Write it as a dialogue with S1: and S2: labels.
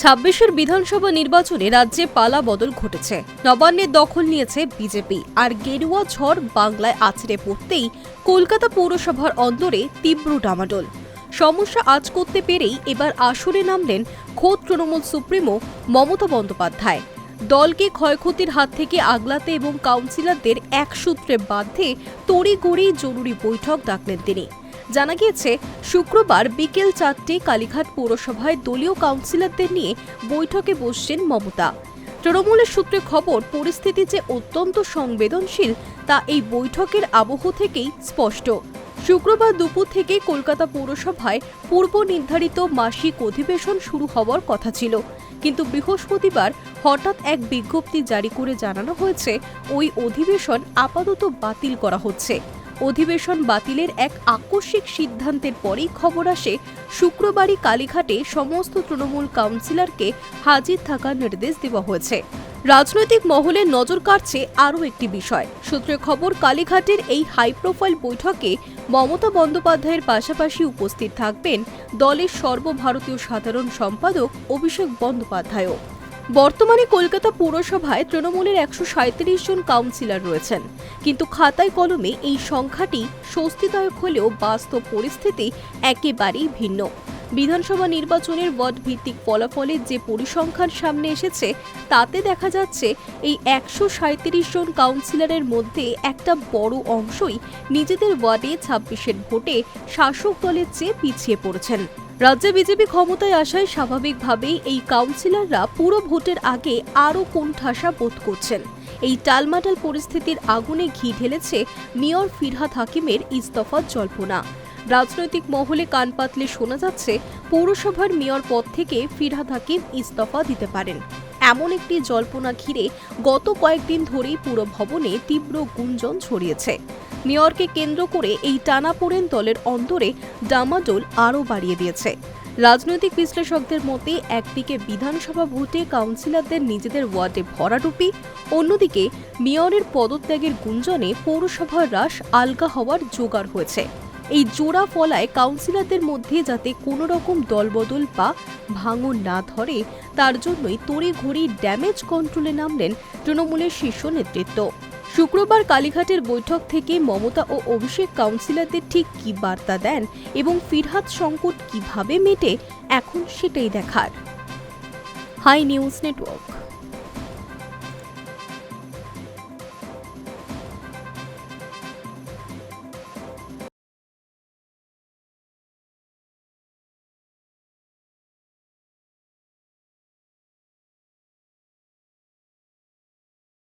S1: ২৬-এর বিধানসভা নির্বাচনে রাজ্যে পালা বদল ঘটেছে। নবান্নের দখল নিয়েছে বিজেপি, আর গেরুয়া ঝড় বাংলায় আছড়ে পড়তেই কলকাতা পৌরসভার অন্দরে তীব্র ডামাডোল। সমস্যা আঁচ করতে পেরেই এবার আসরে নামলেন খোদ তৃণমূল সুপ্রিমো মমতা বন্দ্যোপাধ্যায়। দলকে ক্ষয়ক্ষতির হাত থেকে আগলাতে এবং কাউন্সিলরদের এক সূত্রে বাঁধতে তড়িঘড়ি জরুরি বৈঠক ডাকলেন তিনি। জানা গিয়েছে, শুক্রবার বিকেল ৪টে কালীঘাট পৌরসভায় দলীয় কাউন্সিলরদের নিয়ে বৈঠকে বসছেন মমতা। তৃণমূলের সূত্রে খবর, পরিস্থিতি যে অত্যন্ত সংবেদনশীল তা এই বৈঠকের আবহ থেকেই স্পষ্ট। শুক্রবার দুপুর থেকে কলকাতা পৌরসভায় পূর্ব নির্ধারিত মাসিক অধিবেশন শুরু হওয়ার কথা ছিল, কিন্তু বৃহস্পতিবার হঠাৎ এক বিজ্ঞপ্তি জারি করে জানানো হয়েছে ওই অধিবেশন আপাতত বাতিল করা হচ্ছে। অধিবেশন বাতিলের এক আকস্মিক সিদ্ধান্তের পরেই খবর আসে, শুক্রবারই কালীঘাটে সমস্ত তৃণমূল কাউন্সিলরকে হাজির থাকার নির্দেশ দেওয়া হয়েছে। রাজনৈতিক মহলে নজর কাড়ছে আরও একটি বিষয়। সূত্রের খবর, কালীঘাটের এই হাই প্রোফাইল বৈঠকে মমতা বন্দ্যোপাধ্যায়ের পাশাপাশি উপস্থিত থাকবেন দলের সর্বভারতীয় সাধারণ সম্পাদক অভিষেক বন্দ্যোপাধ্যায়ও। বর্তমানে কলকাতা পৌরসভায় তৃণমূলের ১৩৭ জন কাউন্সিলর রয়েছেন, কিন্তু খাতায় কলমে এই সংখ্যাটি স্বস্তিদায়ক হলেও বাস্তব পরিস্থিতি একেবারেই ভিন্ন। বিধানসভা নির্বাচনের ওয়ার্ড ভিত্তিক ফলাফলের যে পরিসংখ্যান সামনে এসেছে তাতে দেখা যাচ্ছে এই ১৩৭ জন কাউন্সিলরের মধ্যে একটা বড় অংশই নিজেদের ওয়ার্ডে ২৬-এর ভোটে শাসক দলের চেয়ে পিছিয়ে পড়েছেন। রাজ্যে বিজেপি ক্ষমতায় আসায় স্বাভাবিকভাবেই এই কাউন্সিলররা পুরো ভোটের আগে আরও কোণঠাসা বোধ করছেন। এই টালমাটাল পরিস্থিতির আগুনে ঘি ঢেলেছে মেয়র ফিরহাদ হাকিমের ইস্তফার জল্পনা। রাজনৈতিক মহলে কান পাতলে শোনা যাচ্ছে, পৌরসভার মেয়র পদ থেকে ফিরহাদ হাকিম ইস্তফা দিতে পারেন। এমন একটি জল্পনা ঘিরে গত কয়েকদিন ধরেই পুরো ভবনে তীব্র গুঞ্জন ছড়িয়েছে। মেয়রকে কেন্দ্র করে এই টানাপোড়েন দলের অন্তরে ডামাডোল আরও বাড়িয়ে দিয়েছে। রাজনৈতিক বিশ্লেষকদের মতে, একদিকে বিধানসভা ভোটে কাউন্সিলরদের নিজেদের ওয়ার্ডে ভরাডুবি, অন্যদিকে মেয়রের পদত্যাগের গুঞ্জনে পৌরসভার রাশ আলগা হওয়ার জোগাড় হয়েছে। এই জোড়া ফলায় কাউন্সিলরদের মধ্যে যাতে কোনো রকম দলবদল বা ভাঙন না ধরে তার জন্যই তড়িঘড়ি ড্যামেজ কন্ট্রোলে নামলেন তৃণমূলের শীর্ষ নেতৃত্ব। শুক্রবার কালীঘাটের বৈঠক থেকে মমতা ও অভিষেক কাউন্সিলরদের ঠিক কী বার্তা দেন এবং ফিরহাদ সংকট কিভাবে মেটে, এখন সেটাই দেখার। Hi news network.